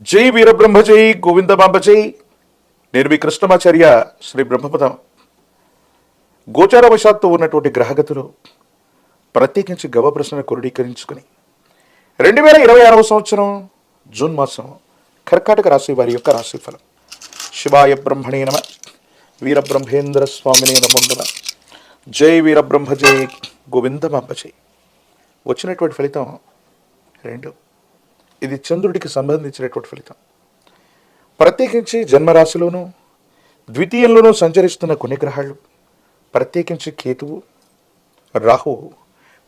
జై వీరబ్రహ్మ జై గోవిందమాంబ జై. నేను మీ కృష్ణమాచార్య శ్రీ బ్రహ్మపదం. గోచారవశాత్తు ఉన్నటువంటి గ్రహగతులు ప్రత్యేకించి గవ ప్రశ్న క్రోడీకరించుకుని 2026 సంవత్సరం జూన్ మాసం కర్కాటక రాశి వారి యొక్క రాశిఫలం. శివాయ బ్రహ్మణే నమ. వీరబ్రహ్మేంద్ర స్వామినే నమో నమ. జై వీరబ్రహ్మ జై గోవిందమాంబ జై. వచ్చినటువంటి ఫలితం 2. ఇది చంద్రుడికి సంబంధించినటువంటి ఫలితం. ప్రత్యేకించి జన్మరాశిలోనూ ద్వితీయంలోనూ సంచరిస్తున్న కొన్ని గ్రహాలు, ప్రత్యేకించి కేతువు, రాహువు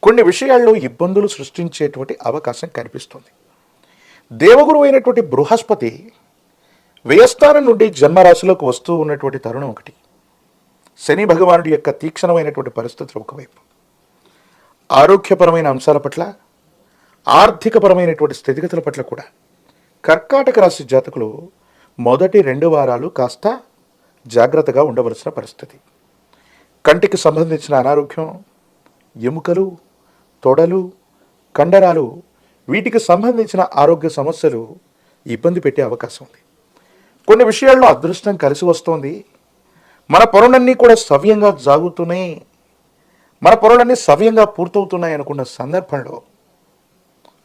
కొన్ని విషయాల్లో ఇబ్బందులు సృష్టించేటువంటి అవకాశం కనిపిస్తుంది. దేవగురు అయినటువంటి బృహస్పతి వ్యయస్థానం నుండి జన్మరాశిలోకి వస్తూ ఉన్నటువంటి తరుణం ఒకటి. శని భగవానుడి యొక్క తీక్షణమైనటువంటి పరిస్థితులు ఒకవైపు, ఆరోగ్యపరమైన అంశాల పట్ల, ఆర్థికపరమైనటువంటి స్థితిగతుల పట్ల కూడా కర్కాటక రాశి జాతకులు మొదటి 2 వారాలు కాస్త జాగ్రత్తగా ఉండవలసిన పరిస్థితి. కంటికి సంబంధించిన అనారోగ్యం, ఎముకలు, తొడలు, కండరాలు, వీటికి సంబంధించిన ఆరోగ్య సమస్యలు ఇబ్బంది పెట్టే అవకాశం ఉంది. కొన్ని విషయాల్లో అదృష్టం కలిసి వస్తోంది. మన పనులన్నీ కూడా సవ్యంగా సాగుతున్నాయి, మన పనులన్నీ సవ్యంగా పూర్తవుతున్నాయి అనుకున్న సందర్భంలో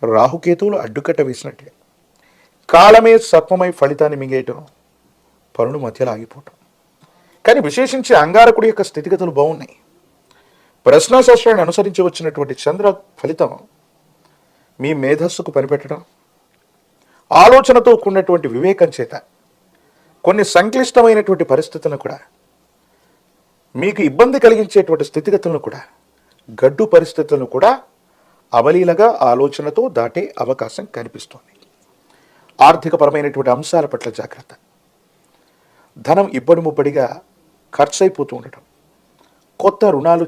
రాహుకేతువులు అడ్డుకట్ట వేసినట్టే కాలమే సర్పమై ఫలితాన్ని మింగేయటం, పనులు మధ్యలో ఆగిపోవటం. కానీ విశేషించి అంగారకుడి యొక్క స్థితిగతులు బాగున్నాయి. ప్రశ్నాశాస్త్రాన్ని అనుసరించి వచ్చినటువంటి చంద్ర ఫలితం మీ మేధస్సుకు పనిపెట్టడం, ఆలోచనతో కూడినటువంటి వివేకం చేత కొన్ని సంక్లిష్టమైనటువంటి పరిస్థితులను కూడా, మీకు ఇబ్బంది కలిగించేటువంటి స్థితిగతులను కూడా, గడ్డు పరిస్థితులను కూడా అవలీలగా ఆలోచనతో దాటే అవకాశం కనిపిస్తోంది. ఆర్థికపరమైనటువంటి అంశాల పట్ల జాగ్రత్త. ధనం ఇబ్బడి ముబ్బడిగా ఖర్చు అయిపోతూ ఉండటం, కొత్త రుణాలు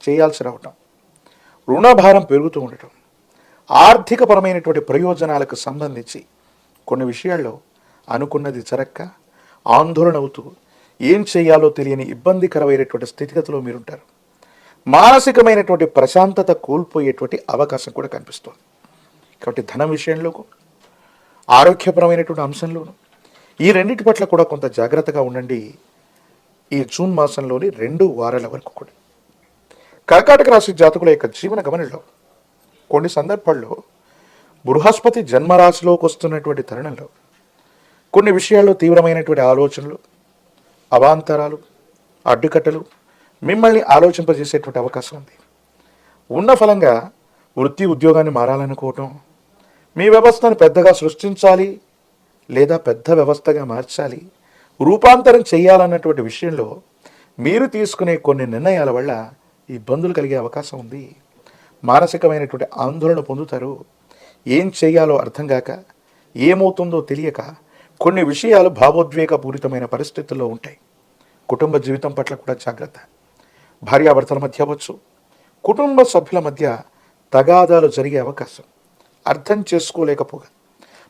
చేయాల్సి రావటం, రుణభారం పెరుగుతూ ఉండటం, ఆర్థికపరమైనటువంటి ప్రయోజనాలకు సంబంధించి కొన్ని విషయాల్లో అనుకున్నది జరక్క ఆందోళన అవుతూ ఏం చేయాలో తెలియని ఇబ్బందికరమైనటువంటి స్థితిగతిలో మీరుంటారు. మానసికమైనటువంటి ప్రశాంతత కోల్పోయేటువంటి అవకాశం కూడా కనిపిస్తుంది. కాబట్టి ధనం విషయంలో, ఆరోగ్యపరమైనటువంటి అంశంలోనూ ఈ రెండింటి పట్ల కూడా కొంత జాగ్రత్తగా ఉండండి. ఈ జూన్ మాసంలోని 2 వారాల వరకు కూడా కర్కాటక రాశి జాతకుల యొక్క జీవన గమనంలో కొన్ని సందర్భాల్లో బృహస్పతి జన్మరాశిలోకి వస్తున్నటువంటి తరుణంలో కొన్ని విషయాల్లో తీవ్రమైనటువంటి ఆలోచనలు, అవాంతరాలు, అడ్డుకట్టలు మిమ్మల్ని ఆలోచింపజేసేటువంటి అవకాశం ఉంది. ఉన్న ఫలంగా వృత్తి ఉద్యోగాన్ని మారాలనుకోవటం, మీ వ్యవస్థను పెద్దగా సృష్టించాలి లేదా పెద్ద వ్యవస్థగా మార్చాలి, రూపాంతరం చేయాలన్నటువంటి విషయంలో మీరు తీసుకునే కొన్ని నిర్ణయాల వల్ల ఇబ్బందులు కలిగే అవకాశం ఉంది. మానసికమైనటువంటి ఆందోళన పొందుతారు. ఏం చేయాలో అర్థం కాక, ఏమవుతుందో తెలియక కొన్ని విషయాలు భావోద్వేగపూరితమైన పరిస్థితుల్లో ఉంటాయి. కుటుంబ జీవితం పట్ల కూడా జాగ్రత్త. భార్యాభర్తల మధ్య అవ్వచ్చు, కుటుంబ సభ్యుల మధ్య తగాదాలు జరిగే అవకాశం, అర్థం చేసుకోలేకపోగా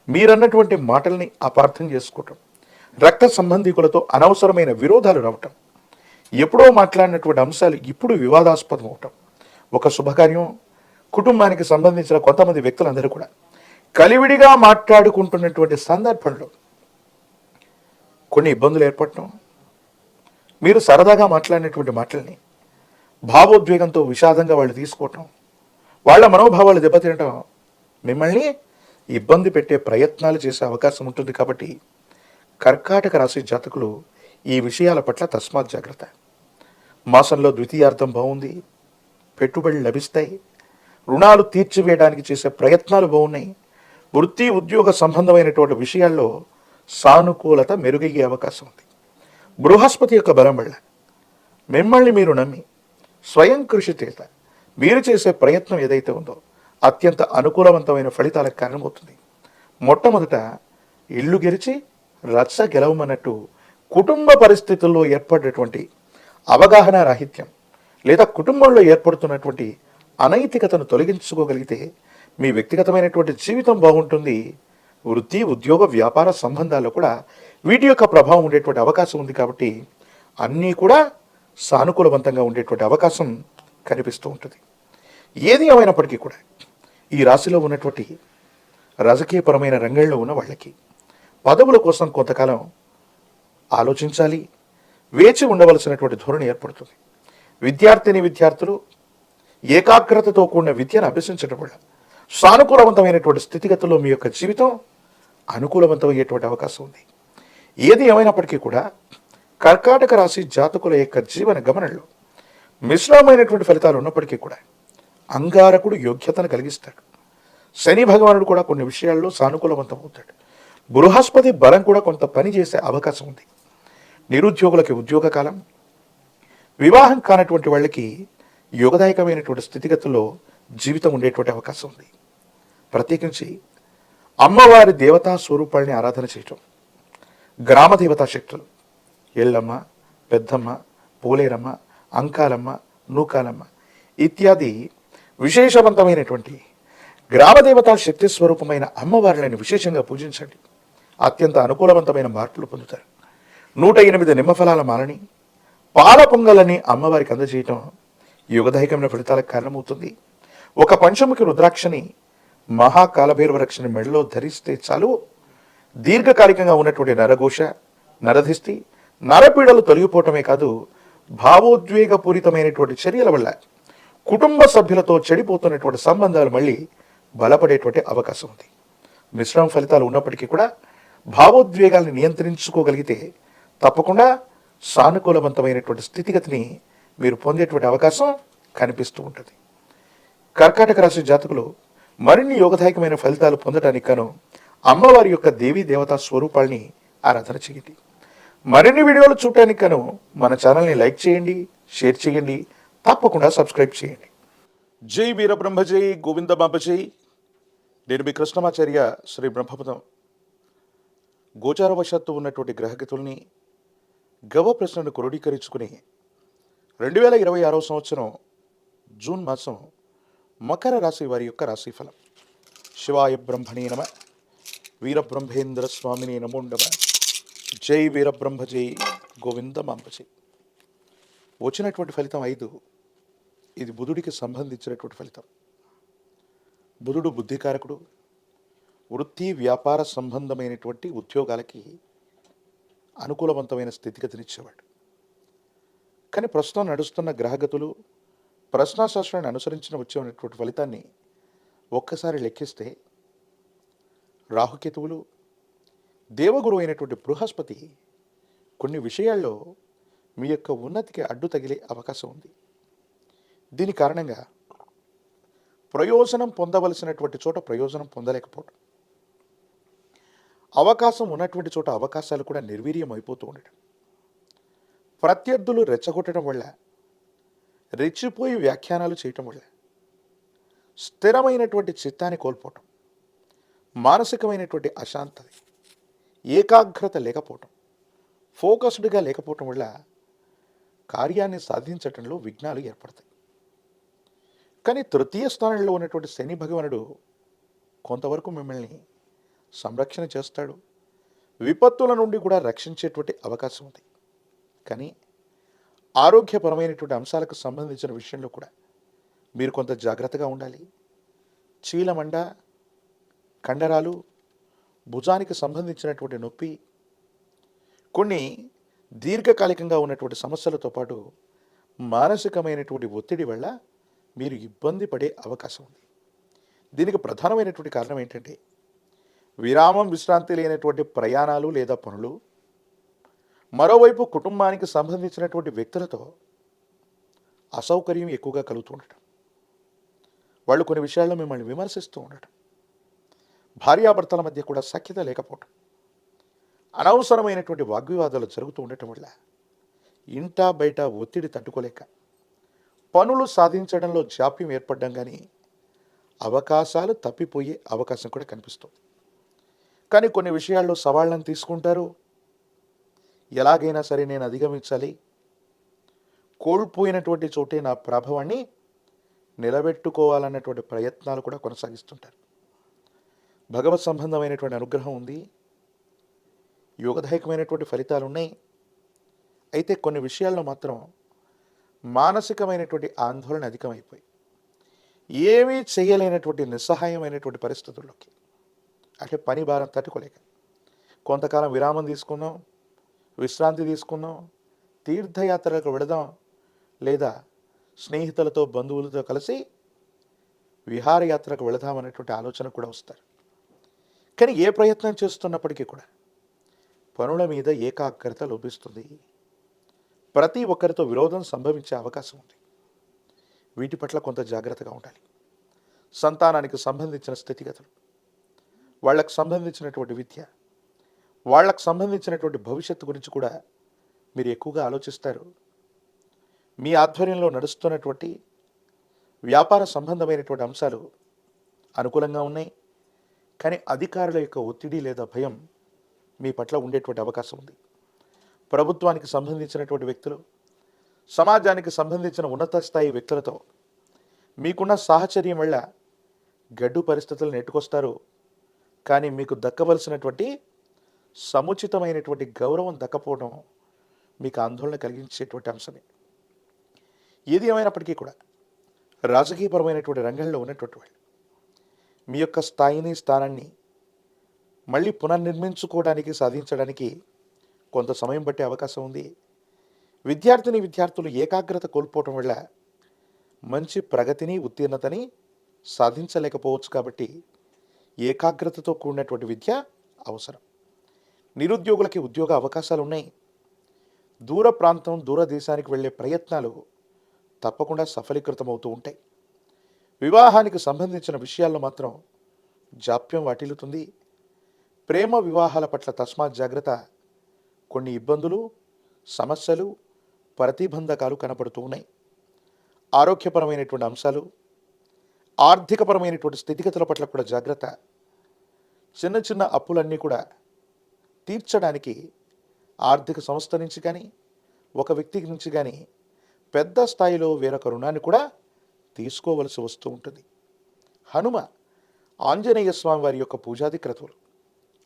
మీరన్నటువంటి మాటల్ని అపార్థం చేసుకోవటం, రక్త సంబంధికులతో అనవసరమైన విరోధాలు రావటం, ఎప్పుడో మాట్లాడినటువంటి అంశాలు ఇప్పుడు వివాదాస్పదం అవటం, ఒక శుభకార్యం, కుటుంబానికి సంబంధించిన కొంతమంది వ్యక్తులందరూ కూడా కలివిడిగా మాట్లాడుకుంటున్నటువంటి సందర్భంలో కొన్ని ఇబ్బందులు ఏర్పడటం, మీరు సరదాగా మాట్లాడినటువంటి మాటల్ని భావోద్వేగంతో విషాదంగా వాళ్ళు తీసుకోవటం, వాళ్ళ మనోభావాలు దెబ్బతినటం మిమ్మల్ని ఇబ్బంది పెట్టే ప్రయత్నాలు చేసే అవకాశం ఉంటుంది. కాబట్టి కర్కాటక రాశి జాతకులు ఈ విషయాల పట్ల తస్మాత్ జాగ్రత్త. మాసంలో ద్వితీయార్థం బాగుంది, పెట్టుబడులు లభిస్తాయి, రుణాలు తీర్చివేయడానికి చేసే ప్రయత్నాలు బాగున్నాయి, వృత్తి ఉద్యోగ సంబంధమైనటువంటి విషయాల్లో సానుకూలత మెరుగయ్యే అవకాశం ఉంది. బృహస్పతి యొక్క బలం వల్ల మిమ్మల్ని మీరు నమ్మి స్వయం కృషి చేత మీరు చేసే ప్రయత్నం ఏదైతే ఉందో అత్యంత అనుకూలవంతమైన ఫలితాలకు కారణమవుతుంది. మొట్టమొదట ఇల్లు గెలిచి రచ్చ గెలవమన్నట్టు కుటుంబ పరిస్థితుల్లో ఏర్పడేటువంటి అవగాహన రాహిత్యం లేదా కుటుంబంలో ఏర్పడుతున్నటువంటి అనైతికతను తొలగించుకోగలిగితే మీ వ్యక్తిగతమైనటువంటి జీవితం బాగుంటుంది. వృత్తి ఉద్యోగ వ్యాపార సంబంధాల్లో కూడా వీటి యొక్క ప్రభావం ఉండేటువంటి అవకాశం ఉంది. కాబట్టి అన్నీ కూడా సానుకూలవంతంగా ఉండేటువంటి అవకాశం కనిపిస్తూ ఉంటుంది. ఏది ఏమైనప్పటికీ కూడా ఈ రాశిలో ఉన్నటువంటి రాజకీయపరమైన రంగంలో ఉన్న వాళ్ళకి, పదవుల కోసం కొంతకాలం ఆలోచించాలి, వేచి ఉండవలసినటువంటి ధోరణి ఏర్పడుతుంది. విద్యార్థులు ఏకాగ్రతతో కూడిన విద్యను అభ్యసించడం వల్ల సానుకూలవంతమైనటువంటి స్థితిగతుల్లో మీ యొక్క జీవితం అనుకూలవంతమయ్యేటువంటి అవకాశం ఉంది. ఏది ఏమైనప్పటికీ కూడా కర్కాటక రాశి జాతకుల యొక్క జీవన గమనంలో మిశ్రమైనటువంటి ఫలితాలు ఉన్నప్పటికీ కూడా అంగారకుడు యోగ్యతను కలిగిస్తాడు. శని భగవానుడు కూడా కొన్ని విషయాల్లో సానుకూలవంతం అవుతాడు. బృహస్పతి బలం కూడా కొంత పని చేసే అవకాశం ఉంది. నిరుద్యోగులకి ఉద్యోగ కాలం, వివాహం కానటువంటి వాళ్ళకి యోగదాయకమైనటువంటి స్థితిగతుల్లో జీవితం ఉండేటువంటి అవకాశం ఉంది. ప్రత్యేకించి అమ్మవారి దేవతా స్వరూపాలని ఆరాధన చేయటం, గ్రామ దేవతా శక్తులు ఎల్లమ్మ, పెద్దమ్మ, పోలేరమ్మ, అంకాలమ్మ, నూకాలమ్మ ఇత్యాది విశేషవంతమైనటువంటి గ్రామదేవతా శక్తి స్వరూపమైన అమ్మవారిని విశేషంగా పూజించండి. అత్యంత అనుకూలవంతమైన మార్పులు పొందుతారు. 108 నిమ్మఫలాల మాలని, పాల పొంగలని అమ్మవారికి అందజేయటం యుగదాయకమైన ఫలితాలకు కారణమవుతుంది. ఒక పంచముఖి రుద్రాక్షని మహాకాలభైరవ రక్షని మెడలో ధరిస్తే చాలు, దీర్ఘకాలికంగా ఉన్నటువంటి నరఘోష, నరధిష్టి, నరపీడలు తొలగిపోవటమే కాదు, భావోద్వేగపూరితమైనటువంటి చర్యల వల్ల కుటుంబ సభ్యులతో చెడిపోతున్నటువంటి సంబంధాలు మళ్ళీ బలపడేటువంటి అవకాశం ఉంది. మిశ్రమ ఫలితాలు ఉన్నప్పటికీ కూడా భావోద్వేగాల్ని నియంత్రించుకోగలిగితే తప్పకుండా సానుకూలవంతమైనటువంటి స్థితిగతిని మీరు పొందేటువంటి అవకాశం కనిపిస్తూ ఉంటుంది. కర్కాటక రాశి జాతకులు మరిన్ని యోగదాయకమైన ఫలితాలు పొందడానికి గాను అమ్మవారి యొక్క దేవీ దేవతా స్వరూపాల్ని ఆరాధన చేయండి. మరిన్ని వీడియోలు చూడటానికి గాను మన ఛానల్ని లైక్ చేయండి, షేర్ చేయండి, తప్పకుండా సబ్స్క్రైబ్ చేయండి. జై వీరబ్రహ్మ జై గోవింద బాబ జై. నేను మీ కృష్ణమాచార్య శ్రీ బ్రహ్మపదం. గోచారవశాత్తు ఉన్నటువంటి గ్రహగతుల్ని గవ ప్రశ్నను క్రోడీకరించుకుని 2026 సంవత్సరం జూన్ మాసం మకర రాశి వారి యొక్క రాశిఫలం. శివాయ బ్రహ్మణే నమ, వీరబ్రహ్మేంద్ర స్వామిని నమో నమ. జై వీరబ్రహ్మ జై గోవింద మాంబ జై. వచ్చినటువంటి ఫలితం 5. ఇది బుధుడికి సంబంధించినటువంటి ఫలితం. బుధుడు బుద్ధికారకుడు. వృత్తి వ్యాపార సంబంధమైనటువంటి ఉద్యోగాలకి అనుకూలవంతమైన స్థితిగతినిచ్చేవాడు. కానీ ప్రస్తుతం నడుస్తున్న గ్రహగతులు ప్రశ్నాశాస్త్రాన్ని అనుసరించిన వచ్చేటువంటి ఫలితాన్ని ఒక్కసారి లెక్కిస్తే రాహుకేతువులు, దేవగురు అయినటువంటి బృహస్పతి కొన్ని విషయాల్లో మీ యొక్క ఉన్నతికి అడ్డు తగిలే అవకాశం ఉంది. దీని కారణంగా ప్రయోజనం పొందవలసినటువంటి చోట ప్రయోజనం పొందలేకపోవడం, అవకాశం ఉన్నటువంటి చోట అవకాశాలు కూడా నిర్వీర్యం అయిపోతూ ఉండటం, ప్రత్యర్థులు రెచ్చగొట్టడం వల్ల, రెచ్చిపోయి వ్యాఖ్యానాలు చేయటం వల్ల స్థిరమైనటువంటి చిత్తాన్ని కోల్పోవటం, మానసికమైనటువంటి అశాంతత, ఏకాగ్రత లేకపోవటం, ఫోకస్డ్గా లేకపోవటం వల్ల కార్యాన్ని సాధించటంలో విఘ్నాలు ఏర్పడతాయి. కానీ తృతీయ స్థానంలో ఉన్నటువంటి శని భగవానుడు కొంతవరకు మిమ్మల్ని సంరక్షణ చేస్తాడు, విపత్తుల నుండి కూడా రక్షించేటువంటి అవకాశం ఉంది. కానీ ఆరోగ్యపరమైనటువంటి అంశాలకు సంబంధించిన విషయంలో కూడా మీరు కొంత జాగ్రత్తగా ఉండాలి. చీలమండ, కండరాలు, భుజానికి సంబంధించినటువంటి నొప్పి, కొన్ని దీర్ఘకాలికంగా ఉన్నటువంటి సమస్యలతో పాటు మానసికమైనటువంటి ఒత్తిడి వల్ల మీరు ఇబ్బంది పడే అవకాశం ఉంది. దీనికి ప్రధానమైనటువంటి కారణం ఏంటంటే విరామం విశ్రాంతి లేనటువంటి ప్రయాణాలు లేదా పనులు, మరోవైపు కుటుంబానికి సంబంధించినటువంటి వ్యక్తులతో అసౌకర్యం ఎక్కువగా కలుగుతూ ఉండటం, వాళ్ళు కొన్ని విషయాల్లో మిమ్మల్ని విమర్శిస్తూ ఉండటం, భార్యాభర్తల మధ్య కూడా సఖ్యత లేకపోవటం, అనవసరమైనటువంటి వాగ్వివాదాలు జరుగుతూ ఉండటం వల్ల ఇంటా బయట ఒత్తిడి తట్టుకోలేక పనులు సాధించడంలో జాప్యం ఏర్పడడం, కానీ అవకాశాలు తప్పిపోయే అవకాశం కూడా కనిపిస్తుంది. కానీ కొన్ని విషయాల్లో సవాళ్ళను తీసుకుంటారు. ఎలాగైనా సరే నేను అధిగమించాలి, కోల్పోయినటువంటి చోటే నా ప్రభావాన్ని నిలబెట్టుకోవాలన్నటువంటి ప్రయత్నాలు కూడా కొనసాగిస్తుంటారు. భగవత్ సంబంధమైనటువంటి అనుగ్రహం ఉంది, యోగదాయకమైనటువంటి ఫలితాలు ఉన్నాయి. అయితే కొన్ని విషయాల్లో మాత్రం మానసికమైనటువంటి ఆందోళన అధికమైపోయి ఏమీ చేయలేనటువంటి నిస్సహాయమైనటువంటి పరిస్థితుల్లోకి, అంటే పని భారం తట్టుకోలేక కొంతకాలం విరామం తీసుకుందాం, విశ్రాంతి తీసుకుందాం, తీర్థయాత్రలకు వెళదాం, లేదా స్నేహితులతో బంధువులతో కలిసి విహారయాత్రకు వెళదామనేటువంటి ఆలోచన కూడా వస్తారు. కానీ ఏ ప్రయత్నం చేస్తున్నప్పటికీ కూడా పనుల మీద ఏకాగ్రత లోపిస్తుంది. ప్రతి ఒక్కరితో విరోధం సంభవించే అవకాశం ఉంది. వీటి పట్ల కొంత జాగ్రత్తగా ఉండాలి. సంతానానికి సంబంధించిన స్థితిగతులు, వాళ్ళకు సంబంధించినటువంటి విద్య, వాళ్ళకు సంబంధించినటువంటి భవిష్యత్తు గురించి కూడా మీరు ఎక్కువగా ఆలోచిస్తారు. మీ ఆధ్వర్యంలో నడుస్తున్నటువంటి వ్యాపార సంబంధమైనటువంటి అంశాలు అనుకూలంగా ఉన్నాయి. కానీ అధికారుల యొక్క ఒత్తిడి లేదా భయం మీ పట్ల ఉండేటువంటి అవకాశం ఉంది. ప్రభుత్వానికి సంబంధించినటువంటి వ్యక్తులు, సమాజానికి సంబంధించిన ఉన్నత స్థాయి వ్యక్తులతో మీకున్న సాహచర్యం వల్ల గడ్డు పరిస్థితులు నెట్టుకొస్తారు. కానీ మీకు దక్కవలసినటువంటి సముచితమైనటువంటి గౌరవం దక్కపోవడం మీకు ఆందోళన కలిగించేటువంటి అంశమే. ఏది ఏమైనప్పటికీ కూడా రాజకీయపరమైనటువంటి రంగంలో ఉన్నటువంటి వాళ్ళు మీ యొక్క స్థాయిని, స్థానాన్ని మళ్ళీ పునర్నిర్మించుకోవడానికి, సాధించడానికి కొంత సమయం పట్టే అవకాశం ఉంది. విద్యార్థులు ఏకాగ్రత కోల్పోవటం వల్ల మంచి ప్రగతిని, ఉత్తీర్ణతని సాధించలేకపోవచ్చు. కాబట్టి ఏకాగ్రతతో కూడినటువంటి విద్య అవసరం. నిరుద్యోగులకి ఉద్యోగ అవకాశాలు ఉన్నాయి. దూర ప్రాంతం, దూర దేశానికి వెళ్ళే ప్రయత్నాలు తప్పకుండా సఫలీకృతమవుతూ ఉంటాయి. వివాహానికి సంబంధించిన విషయాల్లో మాత్రం జాప్యం వాటిల్లుతుంది. ప్రేమ వివాహాల పట్ల తస్మాత్ జాగ్రత్త. కొన్ని ఇబ్బందులు, సమస్యలు, ప్రతిబంధకాలు కనపడుతూ ఉన్నాయి. ఆరోగ్యపరమైనటువంటి అంశాలు, ఆర్థికపరమైనటువంటి స్థితిగతుల పట్ల కూడా జాగ్రత్త. చిన్న చిన్న అప్పులన్నీ కూడా తీర్చడానికి ఆర్థిక సంస్థ నుంచి కానీ, ఒక వ్యక్తి నుంచి కానీ పెద్ద స్థాయిలో వేరొక రుణాన్ని కూడా తీసుకోవలసి వస్తూ ఉంటుంది. హనుమ, ఆంజనేయ స్వామి వారి యొక్క పూజాది క్రతువులు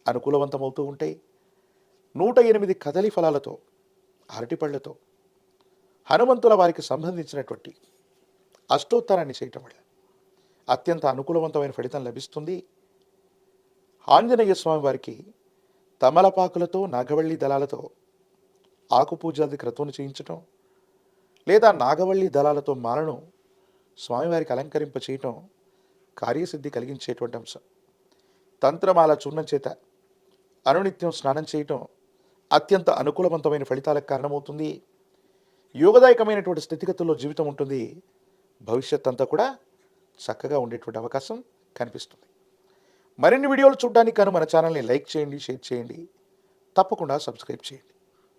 అనుకూలవంతమవుతూ ఉంటాయి. 108 కదలి ఫలాలతో, అరటిపళ్లతో హనుమంతుల వారికి సంబంధించినటువంటి అష్టోత్తరాన్ని చేయటం వల్ల అత్యంత అనుకూలవంతమైన ఫలితం లభిస్తుంది. ఆంజనేయ స్వామి వారికి తమలపాకులతో, నాగవల్లి దళాలతో ఆకుపూజాది క్రతువును చేయించటం, లేదా నాగవల్లి దళాలతో మాలను స్వామివారికి అలంకరింప చేయటం కార్యసిద్ధి కలిగించేటువంటి అంశం. తంత్రమాల చూర్ణం చేత అనునిత్యం స్నానం చేయటం అత్యంత అనుకూలవంతమైన ఫలితాలకు కారణమవుతుంది. యోగదాయకమైనటువంటి స్థితిగతుల్లో జీవితం ఉంటుంది. భవిష్యత్ అంతా కూడా చక్కగా ఉండేటువంటి అవకాశం కనిపిస్తుంది. మరిన్ని వీడియోలు చూడడానికి మన ఛానల్ని లైక్ చేయండి, షేర్ చేయండి, తప్పకుండా సబ్స్క్రైబ్ చేయండి.